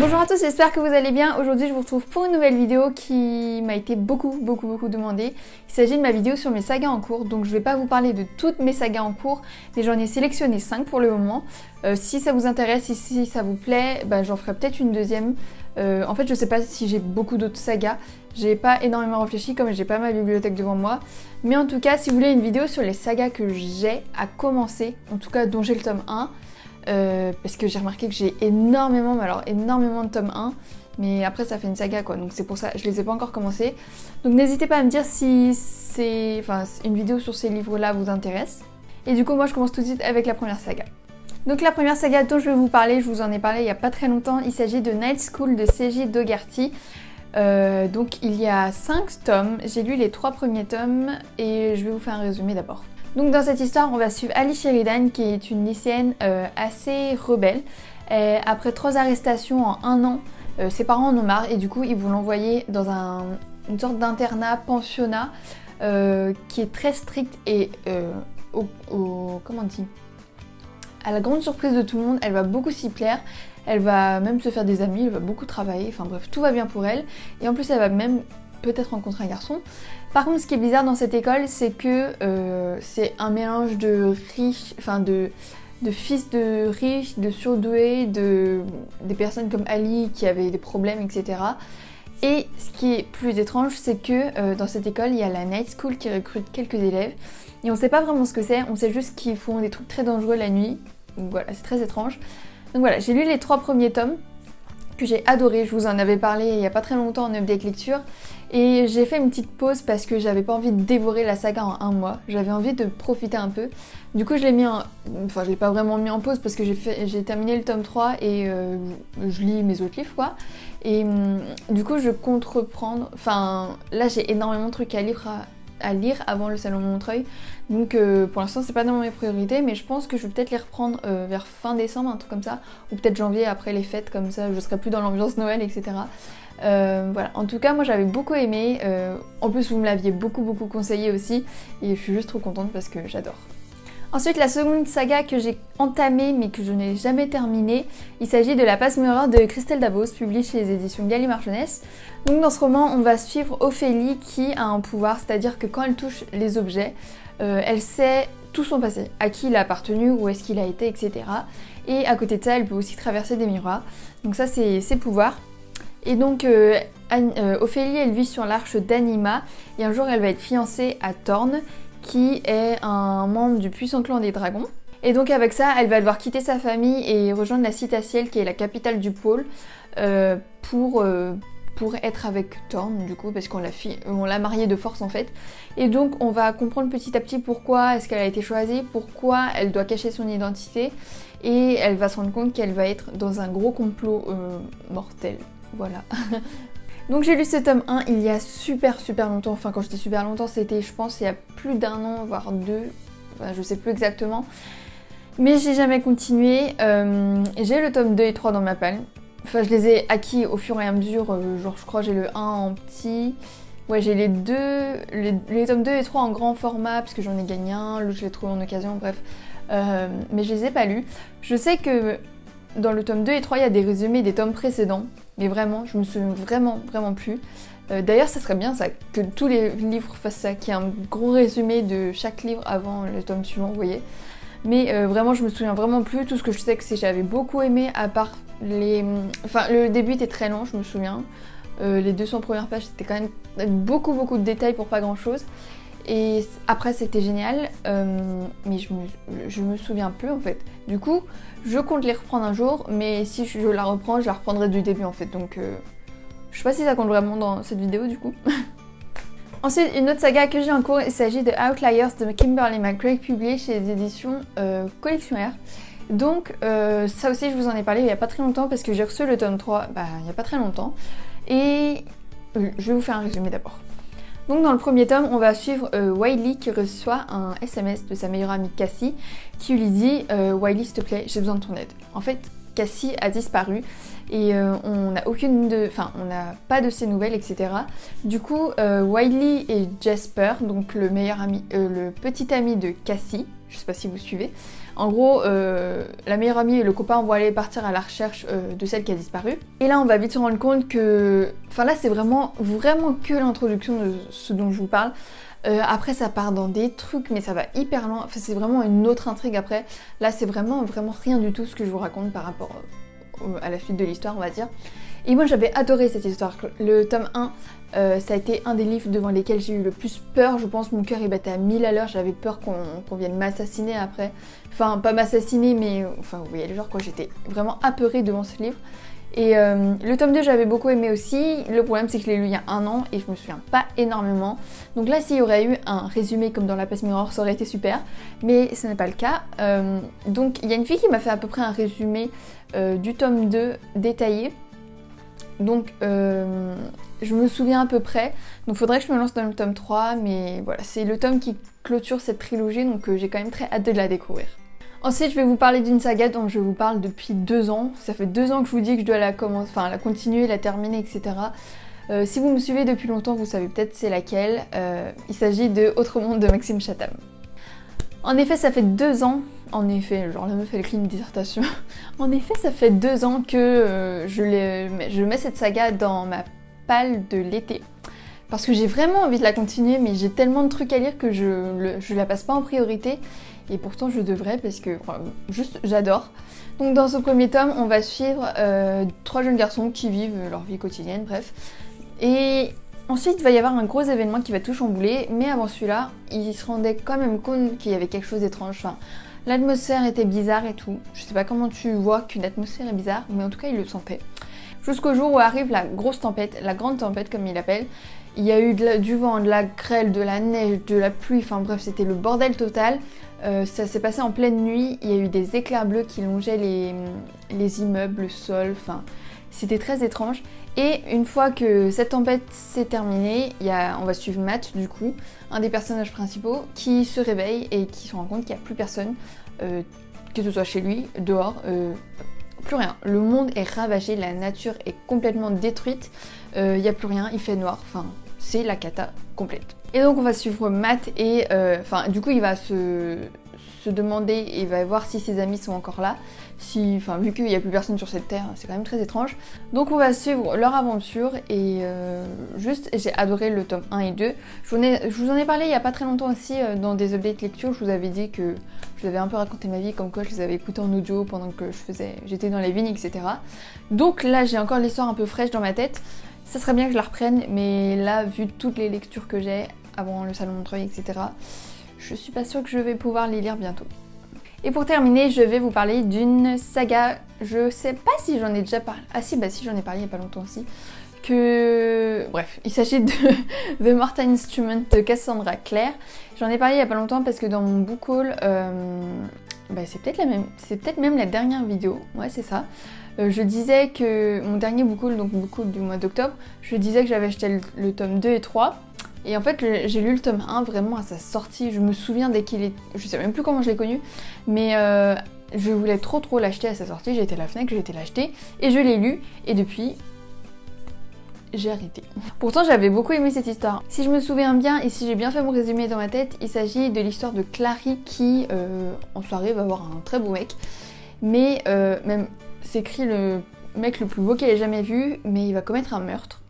Bonjour à tous, j'espère que vous allez bien. Aujourd'hui je vous retrouve pour une nouvelle vidéo qui m'a été beaucoup demandée. Il s'agit de ma vidéo sur mes sagas en cours, donc je vais pas vous parler de toutes mes sagas en cours, mais j'en ai sélectionné 5 pour le moment. Si ça vous intéresse, si ça vous plaît, j'en ferai peut-être une deuxième. En fait je sais pas si j'ai beaucoup d'autres sagas, j'ai pas énormément réfléchi comme j'ai pas ma bibliothèque devant moi. Mais en tout cas si vous voulez une vidéo sur les sagas que j'ai à commencer, en tout cas dont j'ai le tome 1, parce que j'ai remarqué que j'ai énormément de tome 1, mais après ça fait une saga quoi, donc c'est pour ça, je les ai pas encore commencé. Donc n'hésitez pas à me dire si une vidéo sur ces livres là vous intéresse. Et du coup moi je commence tout de suite avec la première saga. Donc la première saga dont je vais vous parler, je vous en ai parlé il y a pas très longtemps, il s'agit de Night School de C.J. Dougherty. Donc il y a 5 tomes, j'ai lu les 3 premiers tomes et je vais vous faire un résumé d'abord. Donc dans cette histoire, on va suivre Ali Sheridan qui est une lycéenne assez rebelle. Après 3 arrestations en 1 an, ses parents en ont marre et du coup ils vont l'envoyer dans une sorte d'internat, pensionnat qui est très strict et comment on dit, à la grande surprise de tout le monde, elle va beaucoup s'y plaire. Elle va même se faire des amis, elle va beaucoup travailler, enfin bref, tout va bien pour elle. Et en plus elle va même peut-être rencontrer un garçon. Par contre, ce qui est bizarre dans cette école, c'est que c'est un mélange de riches, de fils de riches, de surdoués, des personnes comme Ali qui avaient des problèmes, etc. Et ce qui est plus étrange, c'est que dans cette école, il y a la Night School qui recrute quelques élèves. Et on sait pas vraiment ce que c'est, on sait juste qu'ils font des trucs très dangereux la nuit. Donc voilà, c'est très étrange. Donc voilà, j'ai lu les 3 premiers tomes que j'ai adoré, je vous en avais parlé il y a pas très longtemps en update lecture. Et j'ai fait une petite pause parce que j'avais pas envie de dévorer la saga en 1 mois. J'avais envie de profiter un peu. Du coup je l'ai mis en... Enfin je l'ai pas vraiment mis en pause parce que j'ai terminé le tome 3 et je lis mes autres livres quoi. Et du coup je compte reprendre... Enfin là j'ai énormément de trucs à lire avant le salon de Montreuil. Donc pour l'instant c'est pas dans mes priorités, mais je pense que je vais peut-être les reprendre vers fin décembre, un truc comme ça. Ou peut-être janvier après les fêtes, comme ça je serai plus dans l'ambiance Noël, etc. Voilà, en tout cas moi j'avais beaucoup aimé, en plus vous me l'aviez beaucoup conseillé aussi et je suis juste trop contente parce que j'adore. Ensuite la seconde saga que j'ai entamée mais que je n'ai jamais terminée, il s'agit de La Pasmereur de Christelle Davos, publiée chez les éditions Gallimard Jeunesse. Donc dans ce roman on va suivre Ophélie qui a un pouvoir, c'est-à-dire que quand elle touche les objets, elle sait tout son passé, à qui il a appartenu, où est-ce qu'il a été, etc. Et à côté de ça elle peut aussi traverser des miroirs, donc ça c'est ses pouvoirs. Et donc Ophélie elle vit sur l'arche d'Anima et un jour elle va être fiancée à Thorn qui est un membre du puissant clan des dragons. Et donc avec ça elle va devoir quitter sa famille et rejoindre la Citaciel qui est la capitale du pôle pour être avec Thorn du coup parce qu'on l'a mariée de force en fait. Et donc on va comprendre petit à petit pourquoi est-ce qu'elle a été choisie, pourquoi elle doit cacher son identité et elle va se rendre compte qu'elle va être dans un gros complot mortel. Voilà. Donc j'ai lu ce tome 1 il y a super longtemps, enfin quand je dis super longtemps c'était je pense il y a plus d'1 an voire 2, enfin je sais plus exactement. Mais j'ai jamais continué, j'ai le tome 2 et 3 dans ma palle. Enfin je les ai acquis au fur et à mesure, genre je crois j'ai le 1 en petit, ouais j'ai les tomes 2 et 3 en grand format parce que j'en ai gagné un, l'autre je l'ai trouvé en occasion, bref. Mais je les ai pas lus. Je sais que dans le tome 2 et 3 il y a des résumés des tomes précédents. Mais vraiment, je me souviens vraiment plus. D'ailleurs, ça serait bien ça, que tous les livres fassent ça, qu'il y ait un gros résumé de chaque livre avant le tome suivant, vous voyez. Mais vraiment, je me souviens vraiment plus. Tout ce que je sais que c'est j'avais beaucoup aimé, à part les... Enfin, le début était très long, je me souviens. Les 200 premières pages, c'était quand même beaucoup de détails pour pas grand-chose. Et après, c'était génial, mais je me souviens plus en fait. Du coup, je compte les reprendre un jour, mais si je la reprends, je la reprendrai du début en fait. Donc, je sais pas si ça compte vraiment dans cette vidéo du coup. Ensuite, une autre saga que j'ai en cours, il s'agit de Outliers de Kimberly McCrae, publiée chez les éditions Collection R. Donc, ça aussi, je vous en ai parlé il y a pas très longtemps parce que j'ai reçu le tome 3 il y a pas très longtemps. Et je vais vous faire un résumé d'abord. Donc dans le premier tome, on va suivre Wiley qui reçoit un SMS de sa meilleure amie Cassie qui lui dit Wiley s'il te plaît, j'ai besoin de ton aide. En fait, Cassie a disparu et on n'a pas de ses nouvelles, etc. Du coup, Wiley et Jasper, donc le petit ami de Cassie, je sais pas si vous suivez. En gros, la meilleure amie et le copain vont aller partir à la recherche de celle qui a disparu. Et là, on va vite se rendre compte que... Enfin là, c'est vraiment que l'introduction de ce dont je vous parle. Après, ça part dans des trucs, mais ça va hyper loin. Enfin, c'est vraiment une autre intrigue après. Là, c'est vraiment rien du tout ce que je vous raconte par rapport à la suite de l'histoire, on va dire. Et moi, j'avais adoré cette histoire. Le tome 1, ça a été un des livres devant lesquels j'ai eu le plus peur. Je pense mon cœur il battait à 1000 à l'heure. J'avais peur qu'on vienne m'assassiner après. Enfin, pas m'assassiner, mais... Enfin, vous voyez le genre, quoi. J'étais vraiment apeurée devant ce livre. Et le tome 2 j'avais beaucoup aimé aussi. Le problème c'est que je l'ai lu il y a un an et je me souviens pas énormément. Donc là s'il y aurait eu un résumé comme dans la Passe Mirror ça aurait été super. Mais ce n'est pas le cas. Donc il y a une fille qui m'a fait à peu près un résumé du tome 2 détaillé. Donc je me souviens à peu près. Donc faudrait que je me lance dans le tome 3. Mais voilà, c'est le tome qui clôture cette trilogie. Donc j'ai quand même très hâte de la découvrir. Ensuite, je vais vous parler d'une saga dont je vous parle depuis 2 ans. Ça fait 2 ans que je vous dis que je dois la continuer, la terminer, etc. Si vous me suivez depuis longtemps, vous savez peut-être c'est laquelle. Il s'agit de Autre Monde de Maxime Chatham. En effet, ça fait 2 ans. En effet, genre la meuf elle écrit une dissertation. En effet, ça fait 2 ans que je mets cette saga dans ma palle de l'été. Parce que j'ai vraiment envie de la continuer, mais j'ai tellement de trucs à lire que je la passe pas en priorité. Et pourtant je devrais parce que juste j'adore. Donc dans ce premier tome on va suivre 3 jeunes garçons qui vivent leur vie quotidienne, bref. Et ensuite il va y avoir un gros événement qui va tout chambouler. Mais avant celui-là, ils se rendaient quand même compte qu'il y avait quelque chose d'étrange. Enfin, l'atmosphère était bizarre et tout. Je sais pas comment tu vois qu'une atmosphère est bizarre, mais en tout cas ils le sentaient. Jusqu'au jour où arrive la grosse tempête, la grande tempête comme il l'appelle. Il y a eu du vent, de la grêle, de la neige, de la pluie, enfin bref c'était le bordel total. Ça s'est passé en pleine nuit, il y a eu des éclairs bleus qui longeaient les immeubles, le sol, enfin c'était très étrange. Et une fois que cette tempête s'est terminée, on va suivre Matt du coup, un des personnages principaux, qui se réveille et qui se rend compte qu'il n'y a plus personne, que ce soit chez lui, dehors, plus rien. Le monde est ravagé, la nature est complètement détruite, il n'y a plus rien, il fait noir, enfin c'est la cata complète. Et donc on va suivre Matt et du coup il va se demander et il va voir si ses amis sont encore là. Vu qu'il n'y a plus personne sur cette terre, c'est quand même très étrange. Donc on va suivre leur aventure et j'ai adoré le tome 1 et 2. Je vous en ai parlé il n'y a pas très longtemps aussi dans des updates lecture. Je vous avais dit que je vous avais un peu raconté ma vie, comme quoi je les avais écoutés en audio pendant que j'étais dans les vignes, etc. Donc là j'ai encore l'histoire un peu fraîche dans ma tête. Ça serait bien que je la reprenne, mais là, vu toutes les lectures que j'ai avant le salon de Montreuil, etc., je suis pas sûre que je vais pouvoir les lire bientôt. Et pour terminer, je vais vous parler d'une saga, je sais pas si j'en ai déjà parlé, ah si, bah si j'en ai parlé il y a pas longtemps aussi, bref, il s'agit de The Mortal Instrument de Cassandra Clare. J'en ai parlé il y a pas longtemps parce que dans mon book haul, c'est peut-être même la dernière vidéo, ouais c'est ça. Je disais que mon dernier book haul, donc book haul du mois d'octobre, je disais que j'avais acheté le tome 2 et 3. Et en fait j'ai lu le tome 1 vraiment à sa sortie, je me souviens dès qu'il est... Je sais même plus comment je l'ai connu, mais je voulais trop l'acheter à sa sortie, j'ai été à la Fnac, j'ai été l'acheter et je l'ai lu et depuis j'ai arrêté. Pourtant j'avais beaucoup aimé cette histoire. Si je me souviens bien et si j'ai bien fait mon résumé dans ma tête, il s'agit de l'histoire de Clary qui en soirée va avoir un très beau mec, mais même c'est écrit le mec le plus beau qu'elle ait jamais vu, mais il va commettre un meurtre.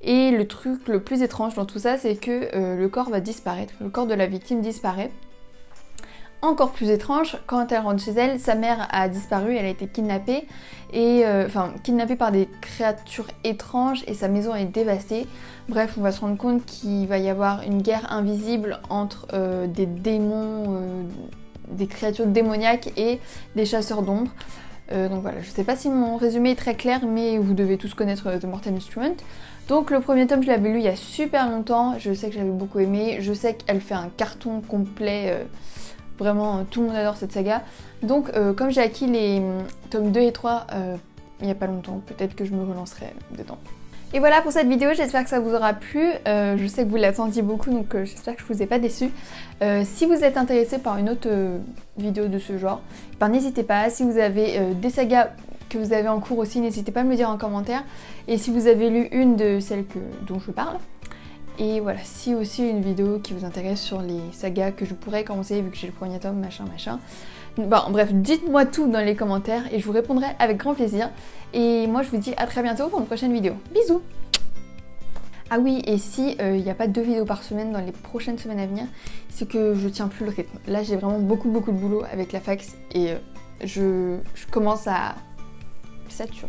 Et le truc le plus étrange dans tout ça, c'est que le corps va disparaître, le corps de la victime disparaît. Encore plus étrange, quand elle rentre chez elle, sa mère a disparu, elle a été kidnappée, kidnappée par des créatures étranges et sa maison est dévastée. Bref, on va se rendre compte qu'il va y avoir une guerre invisible entre des démons, des créatures démoniaques et des chasseurs d'ombre. Donc voilà, je sais pas si mon résumé est très clair, mais vous devez tous connaître The Mortal Instrument. Donc le premier tome, je l'avais lu il y a super longtemps, je sais que j'avais beaucoup aimé, je sais qu'elle fait un carton complet, vraiment tout le monde adore cette saga. Donc comme j'ai acquis les tomes 2 et 3 il y a pas longtemps, peut-être que je me relancerai dedans. Et voilà pour cette vidéo, j'espère que ça vous aura plu. Je sais que vous l'attendiez beaucoup, donc j'espère que je vous ai pas déçu. Si vous êtes intéressé par une autre vidéo de ce genre, n'hésitez pas. Si vous avez des sagas que vous avez en cours aussi, n'hésitez pas à me le dire en commentaire. Et si vous avez lu une de celles dont je parle. Et voilà, si aussi une vidéo qui vous intéresse sur les sagas que je pourrais commencer vu que j'ai le premier tome, machin. Bon, bref, dites-moi tout dans les commentaires et je vous répondrai avec grand plaisir. Et moi je vous dis à très bientôt pour une prochaine vidéo. Bisous! Ah oui, et si il n'y a pas 2 vidéos par semaine dans les prochaines semaines à venir, c'est que je tiens plus le rythme. Là j'ai vraiment beaucoup de boulot avec la fac et je commence à saturer.